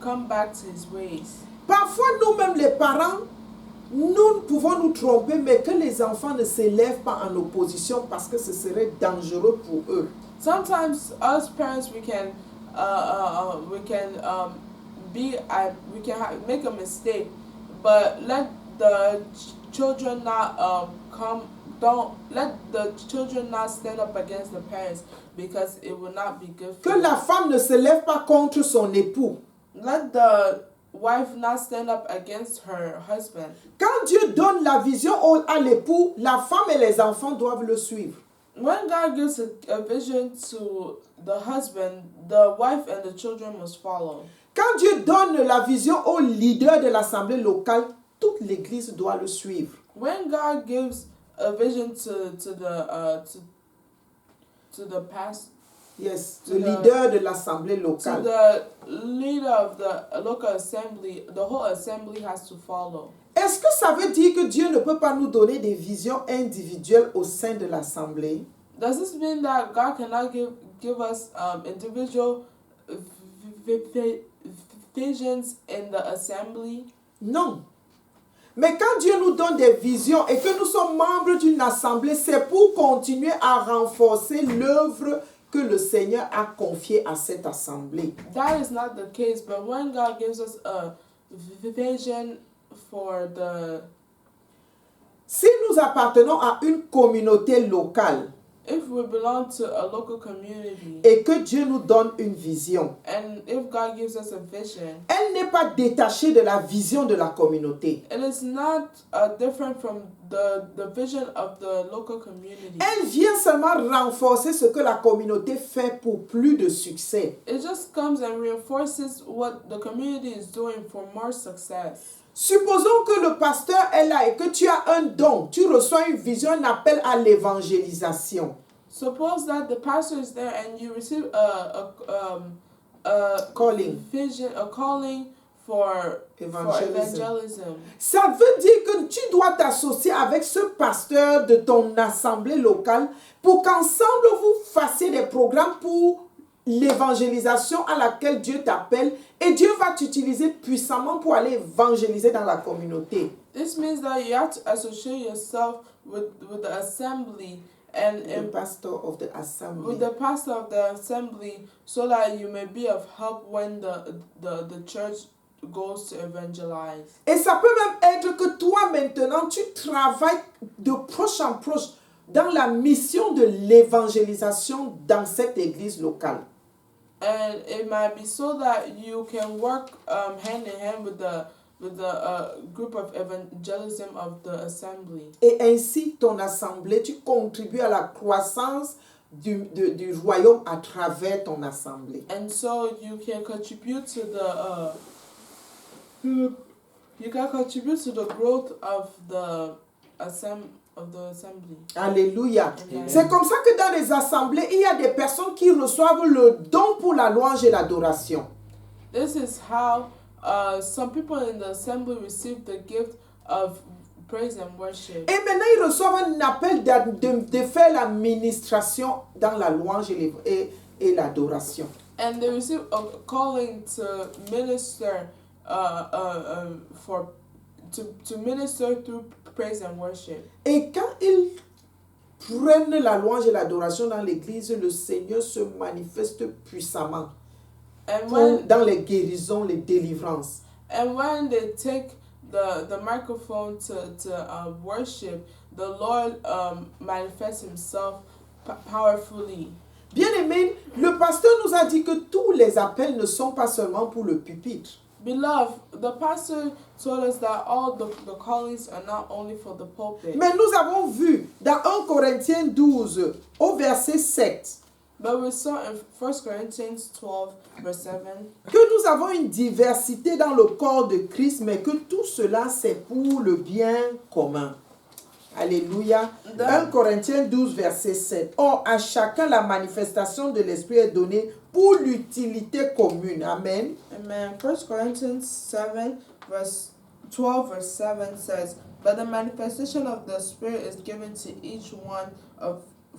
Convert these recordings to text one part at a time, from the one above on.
come back to his ways. Parfois, nous-mêmes, les parents, nous pouvons nous tromper, mais que les enfants ne s'élèvent pas en opposition parce que ce serait dangereux pour eux. Sometimes us parents we can make a mistake, but let the children not don't let the children not stand up against the parents, because it will not be good for Que la femme ne se lève pas contre son époux. Let the wife not stand up against her husband. Quand Dieu donne la vision à l'époux, la femme et les enfants doivent le suivre. When God gives a vision to the husband, the wife and the children must follow. Quand Dieu donne la vision au leader de l'assemblée locale, toute l'église doit le suivre. When God gives a vision to the pastor, yes, le leader de l'assemblée locale, to the leader of the local assembly, the whole assembly has to follow. Est-ce que ça veut dire que Dieu ne peut pas nous donner des visions individuelles au sein de l'assemblée? Does this mean that God cannot give us individual visions in the assembly? Non. Mais quand Dieu nous donne des visions et que nous sommes membres d'une assemblée, c'est pour continuer à renforcer l'œuvre que le Seigneur a confiée à cette assemblée. That is not the case, but when God gives us a vision for the... Si nous appartenons à une communauté locale, if we belong to a local community, et que Dieu nous donne une vision, and if God gives us a vision, elle n'est pas détachée de la vision de la communauté. It is not different from the vision of the local community. Elle vient seulement renforcer ce que la communauté fait pour plus de succès. It just comes and reinforces what the community is doing for more success. Supposons que le pasteur est là et que tu as un don, tu reçois une vision, un appel à l'évangélisation. Suppose that the pastor is there and you receive a calling. Vision, a calling for evangelism. Ça veut dire que tu dois t'associer avec ce pasteur de ton assemblée locale pour qu'ensemble vous fassiez des programmes pour l'évangélisation à laquelle Dieu t'appelle, et Dieu va t'utiliser puissamment pour aller évangéliser dans la communauté. This means that you have to associate yourself with the assembly and the pastor of the assembly. With the pastor of the assembly, so that you may be of help when the church goes to evangelize. Et ça peut même être que toi maintenant tu travailles de proche en proche dans la mission de l'évangélisation dans cette église locale. And it might be so that you can work hand in hand with the group of evangelism of the assembly. Et ainsi ton assemblée, tu contribues à la croissance du royaume à travers ton assemblée. And so you can contribute to the growth of the assembly. Alléluia. C'est comme ça que dans les assemblées, il y a des personnes qui reçoivent le don pour la louange et l'adoration. This is how some people in the assembly receive the gift of praise and worship. Et maintenant, ils reçoivent un appel de faire l'administration dans la louange et l'adoration. And they receive a calling to minister to minister through praise and worship. Et quand ils prennent la louange et l'adoration dans l'église, le Seigneur se manifeste puissamment dans les guérisons, les délivrances. And when they take the microphone to worship, the Lord manifests himself powerfully. Bien-aimés, le pasteur nous a dit que tous les appels ne sont pas seulement pour le pupitre. Beloved, the pastor told us that all the callings are not only for the pulpit. Mais nous avons vu dans 1 Corinthiens 12, au verset 7, but we saw in 1 Corinthians 12, verse 7, que nous avons une diversité dans le corps de Christ, mais que tout cela c'est pour le bien commun. Alléluia. 1 Corinthiens 12, verset 7. Or, à chacun la manifestation de l'Esprit est donnée pour l'utilité commune. Amen. Amen. 1 Corinthians 7, verse 12, verse 7 says, but the manifestation of the Spirit is given to each one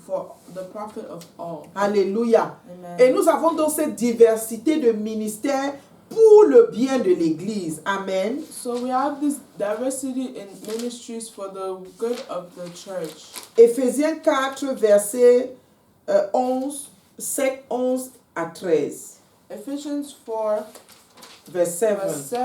for the profit of all. Alléluia. Amen. Et nous avons donc cette diversité de ministères pour le bien de l'Église. Amen. So we have this diversity in ministries for the good of the church. Éphésiens 4, versets 11, 7, 11 à 13. Ephesians 4, Verse 7. verse 7.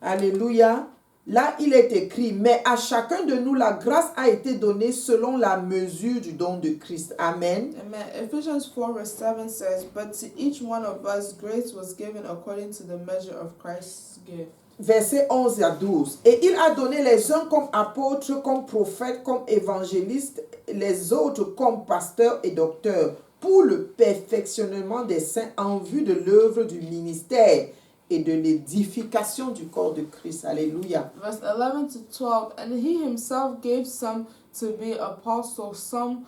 Alléluia. Là, il est écrit, mais à chacun de nous, la grâce a été donnée selon la mesure du don de Christ. Amen. Amen. Ephesians 4, verse 7 says, But to each one of us grace was given according to the measure of Christ's gift. Versets 11 à 12. Et il a donné les uns comme apôtres, comme prophètes, comme évangélistes, les autres comme pasteurs et docteurs, pour le perfectionnement des saints en vue de l'œuvre du ministère et de l'édification du corps de Christ. Alléluia. Verse 11 to 12. And he himself gave some to be apostles, some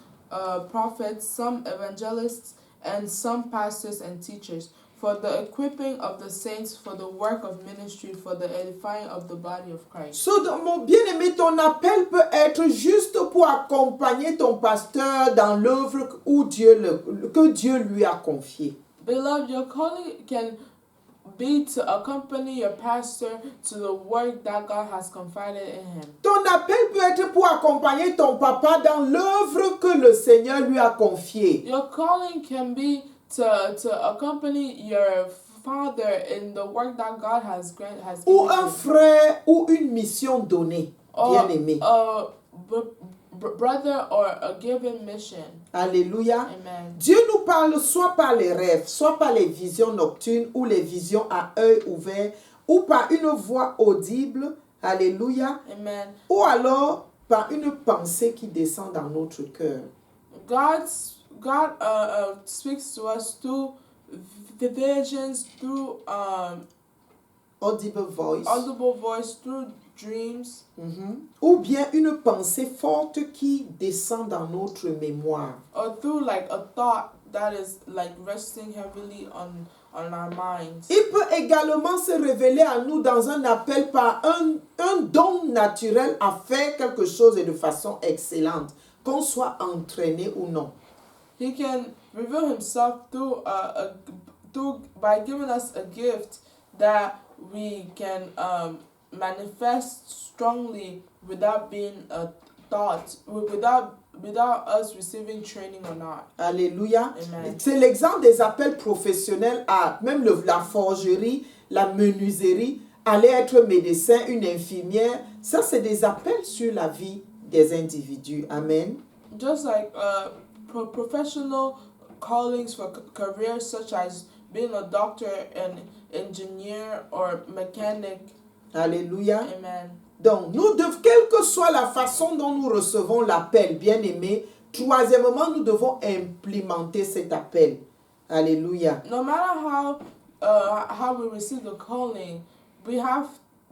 prophets, some evangelists, and some pastors and teachers, for the equipping of the saints, for the work of ministry, for the edifying of the body of Christ. So, mon bien-aimé, ton appel peut être juste pour accompagner ton pasteur dans l'œuvre que Dieu lui a confiée. Beloved, your calling can be to accompany your pastor to the work that God has confided in him. Ton appel peut être pour accompagner ton papa dans l'œuvre que le Seigneur lui a confiée. Your calling can be to accompany your father in the work that God has given Ou un him. frère ou une mission donnée, bien-aimé. A brother or a given mission. Alléluia. Amen. Dieu nous parle soit par les rêves, soit par les visions nocturnes ou les visions à œil ouvert, ou par une voix audible. Alléluia. Amen. Ou alors par une pensée qui descend dans notre cœur. God speaks to us through the visions, through Audible voice. audible voice, through dreams, Ou bien une pensée forte qui descend dans notre mémoire. or through like a thought that is like resting heavily on our minds. Il peut également se révéler à nous dans un appel par un don naturel à faire quelque chose et de façon excellente, qu'on soit entraîné ou non. He can reveal himself through by giving us a gift that we can manifest strongly without being taught, without us receiving training or not. Alléluia. Amen. C'est l'exemple des appels professionnels à même la forgerie, la menuiserie, aller être médecin, une infirmière. Ça, c'est des appels sur la vie des individus. Amen. Just like professional callings for careers such as being a doctor, an engineer, or mechanic. Alléluia. Amen. Donc, quelle que soit la façon dont nous recevons l'appel, bien-aimé, troisièmement, nous devons implémenter cet appel. Alléluia. No matter how we receive the calling, we have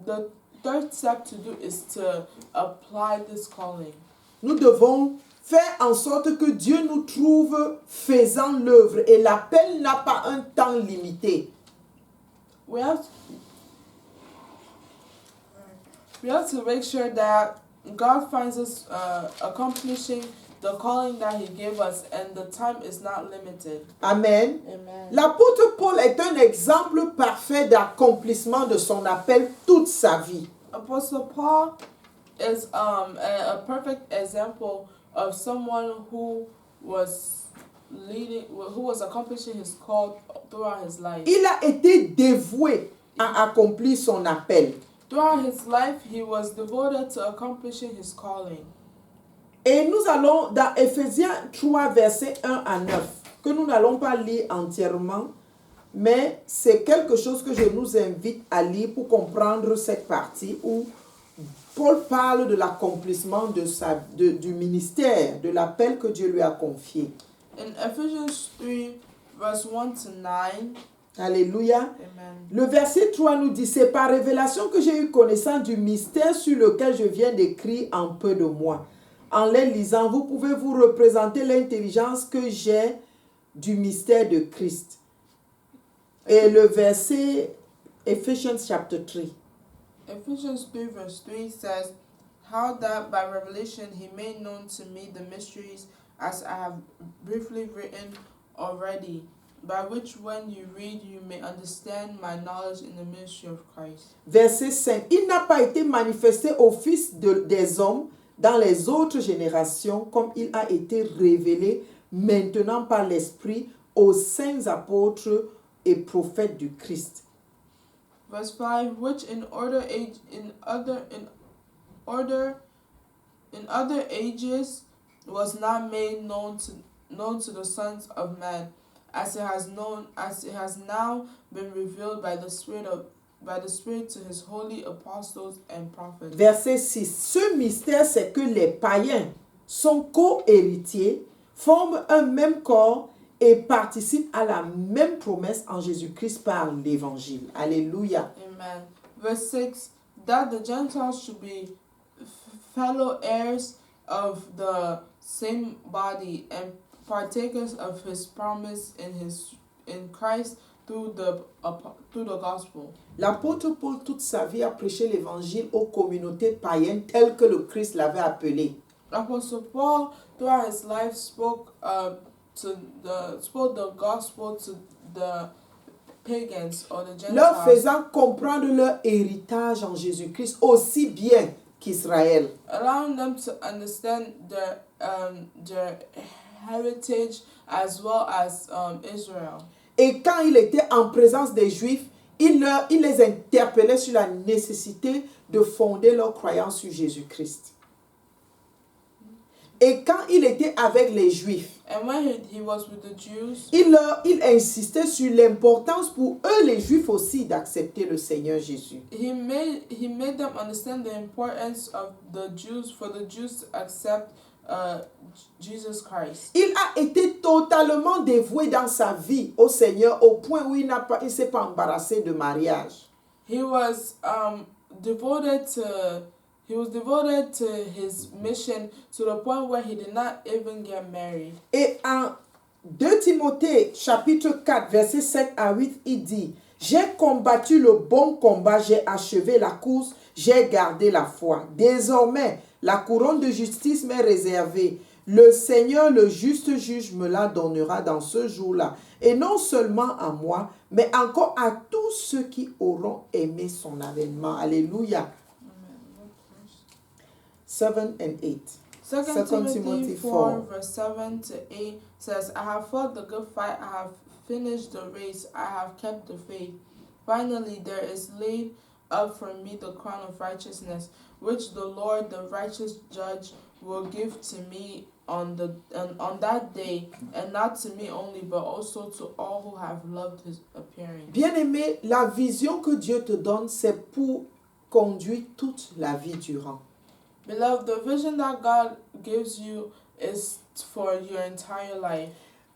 the third step to do is to apply this calling. Nous devons faire en sorte que Dieu nous trouve faisant l'œuvre. Et l'appel n'a pas un temps limité. We have to make sure that God finds us accomplishing the calling that He gave us, and the time is not limited. Amen. Amen. L'apôtre Paul est un exemple parfait d'accomplissement de son appel toute sa vie. Apostle Paul is a perfect example of someone who was accomplishing his call throughout his life. Il a été dévoué à accomplir son appel. Throughout his life, he was devoted to accomplishing his calling. Et nous allons dans Éphésiens 3, versets 1 à 9, que nous n'allons pas lire entièrement, mais c'est quelque chose que je nous invite à lire pour comprendre cette partie où Paul parle de l'accomplissement du ministère, de l'appel que Dieu lui a confié. In Ephesians 3, verse 1 to 9, Alléluia. Amen. Le verset 3 nous dit, c'est par révélation que j'ai eu connaissance du mystère sur lequel je viens d'écrire en peu de mois. En les lisant, vous pouvez vous représenter l'intelligence que j'ai du mystère de Christ. Et le verset, Ephesians chapter 3. Ephesians 3, verse 3 says, How that by revelation he made known to me the mysteries, as I have briefly written already, by which when you read you may understand my knowledge in the ministry of Christ. Verset 5. Il n'a pas été manifesté aux fils des hommes dans les autres générations comme il a été révélé maintenant par l'Esprit aux saints apôtres et prophètes du Christ. Verse 5, which in other ages was not made known to the sons of men, as it has now been revealed by the Spirit to his holy apostles and prophets. Verset 6. Ce mystère, c'est que les païens sont co-héritiers, forment un même corps et participent à la même promesse en Jésus-Christ par l'Évangile. Alléluia. Amen. Verse 6, that the Gentiles should be fellow heirs of the same body and partakers of his promise in Christ through the gospel. L'apôtre Paul, toute sa vie, a prêché l'évangile aux communautés païennes telles que le Christ l'avait appelé. Apostle Paul, throughout his life, spoke the gospel to the pagans or the Gentiles, leur faisant comprendre leur héritage en Jésus-Christ aussi bien qu'Israël. allowing them to understand their heritage as well as Israel. Et quand il était en présence des Juifs, il les interpellait sur la nécessité de fonder leur croyance sur Jésus-Christ. Et quand il était avec les Juifs, And when he was with the Jews, il insistait sur l'importance pour eux, les Juifs aussi, d'accepter le Seigneur Jésus. he made them understand the importance of for the Jews to accept Jesus Christ. Il a été totalement dévoué dans sa vie au Seigneur au point où il ne s'est pas embarrassé de mariage. He was devoted to his mission to the point where he did not even get married. Et en 2 Timothée chapitre 4 verset 7 à 8, il dit: j'ai combattu le bon combat, j'ai achevé la course, j'ai gardé la foi. Désormais, la couronne de justice m'est réservée. Le Seigneur, le juste juge, me la donnera dans ce jour-là. Et non seulement à moi, mais encore à tous ceux qui auront aimé son avènement. Alléluia. 7 and 8. 2 Timothy 4 verse 7 to 8 says, I have fought the good fight, I have finished the race, I have kept the faith. Finally, there is laid up for me the crown of righteousness, which the Lord, the righteous judge, will give to me on that day, and not to me only, but also to all who have loved his appearing. Bien-aimé, la vision que Dieu te donne, c'est pour conduire toute la vie durant. Beloved, the vision that God gives you is for your entire life.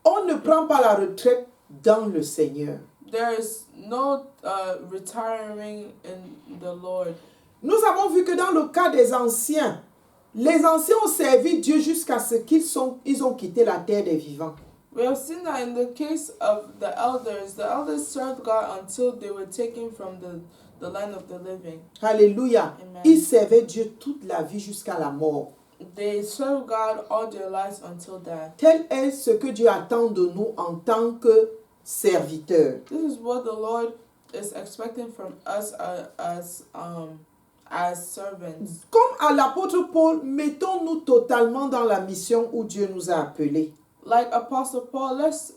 On ne prend pas la retraite dans le Seigneur. There is no retiring in the Lord. Nous avons vu que dans le cas des anciens, les anciens ont servi Dieu jusqu'à ce qu'ils ont quitté la terre des vivants. We have seen that in the case of the elders served God until they were taken from the land of the living. Alléluia. Amen. Ils servaient Dieu toute la vie jusqu'à la mort. They served God all their lives until death. Tel est ce que Dieu attend de nous en tant que serviteurs. This is what the Lord is expecting from us as servants. Comme à l'apôtre Paul, mettons-nous totalement dans la mission où Dieu nous a appelés. Like Apostle Paul, let's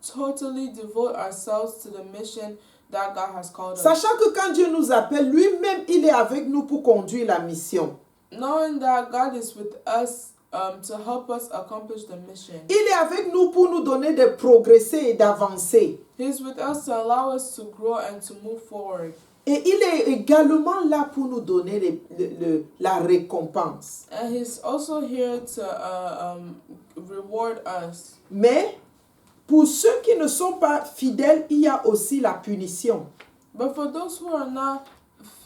totally devote ourselves to the mission that God has called us. Sachant que quand Dieu nous appelle, lui-même, il est avec nous pour conduire la mission. Knowing that God is with us to help us accomplish the mission. Il est avec nous pour nous donner de progresser et d'avancer. He's with us to allow us to grow and to move forward. Et il est également là pour nous donner la récompense. And he's also here to reward us. Mais pour ceux qui ne sont pas fidèles, il y a aussi la punition. But for those who are not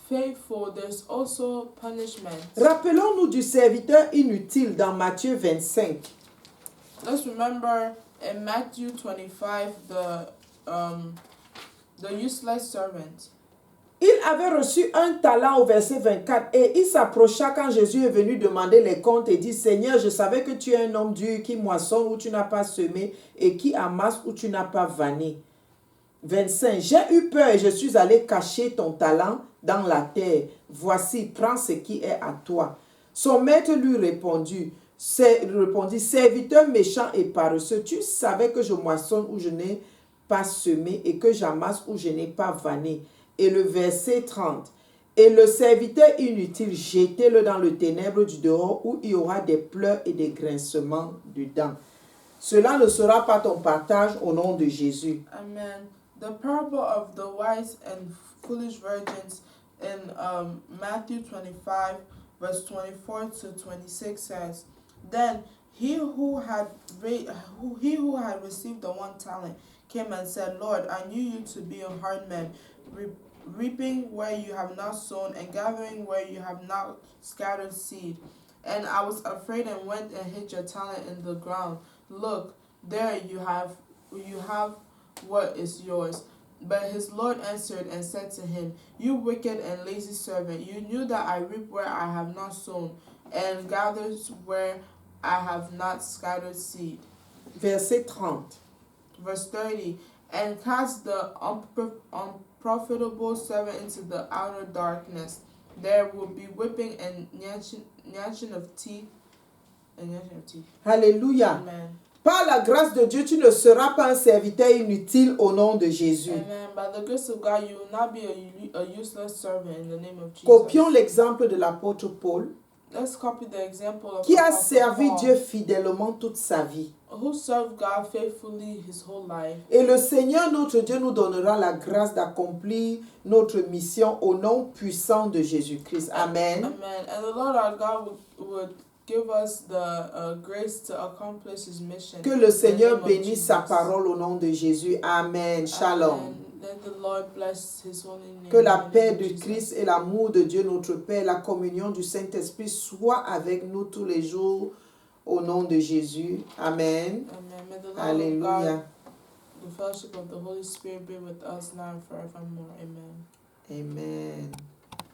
faithful, there's also punishment. Rappelons-nous du serviteur inutile dans Matthieu 25. Let's remember in Matthew 25 the useless servant. Il avait reçu un talent au verset 24 et il s'approcha quand Jésus est venu demander les comptes et dit, Seigneur, je savais que tu es un homme dur qui moissonne où tu n'as pas semé et qui amasse où tu n'as pas vanné. 25. J'ai eu peur et je suis allé cacher ton talent dans la terre. Voici, prends ce qui est à toi. Son maître lui répondit, serviteur méchant et paresseux, tu savais que je moissonne où je n'ai pas semé et que j'amasse où je n'ai pas vanné. Et le verset 30. Et le serviteur inutile, jetez-le dans le ténèbre du dehors où il y aura des pleurs et des grincements de dents. Cela ne sera pas ton partage au nom de Jésus. Amen. The parable of the wise and foolish virgins in Matthew 25, verse 24 to 26 says, Then he who had received the 1 talent came and said, Lord, I knew you to be a hard man, reaping where you have not sown and gathering where you have not scattered seed. And I was afraid and went and hid your talent in the ground. Look, there you have what is yours. But his Lord answered and said to him, You wicked and lazy servant, you knew that I reap where I have not sown, and gather where I have not scattered seed. Verset 30. Verse 30. And cast the unprofitable servant into the outer darkness. There will be whipping and gnashing of teeth. Alléluia. Amen. Par la grâce de Dieu, tu ne seras pas un serviteur inutile au nom de Jésus. Amen. By the grace of God, you will not be a useless servant in the name of Jesus. Copions l'exemple de l'apôtre Paul, Let's copy the example of qui a Apostle servi Paul, Dieu fidèlement toute sa vie. who served God faithfully his whole life. Et le Seigneur notre Dieu nous donnera la grâce d'accomplir notre mission au nom puissant de Jésus-Christ. Amen. Amen. And the Lord our God would give us the grace to accomplish his mission. Que le Seigneur In the name of bénisse sa Jesus. parole au nom de Jésus. Amen. Shalom. Amen. Let the Lord bless his holy name. Que la In the paix name of de Jesus. Christ et l'amour de Dieu notre Père, la communion du Saint-Esprit soient avec nous tous les jours au nom de Jésus. Amen. Amen. May the love of Alléluia. God, the fellowship of the Holy Spirit be with us now and forevermore. Amen. Amen.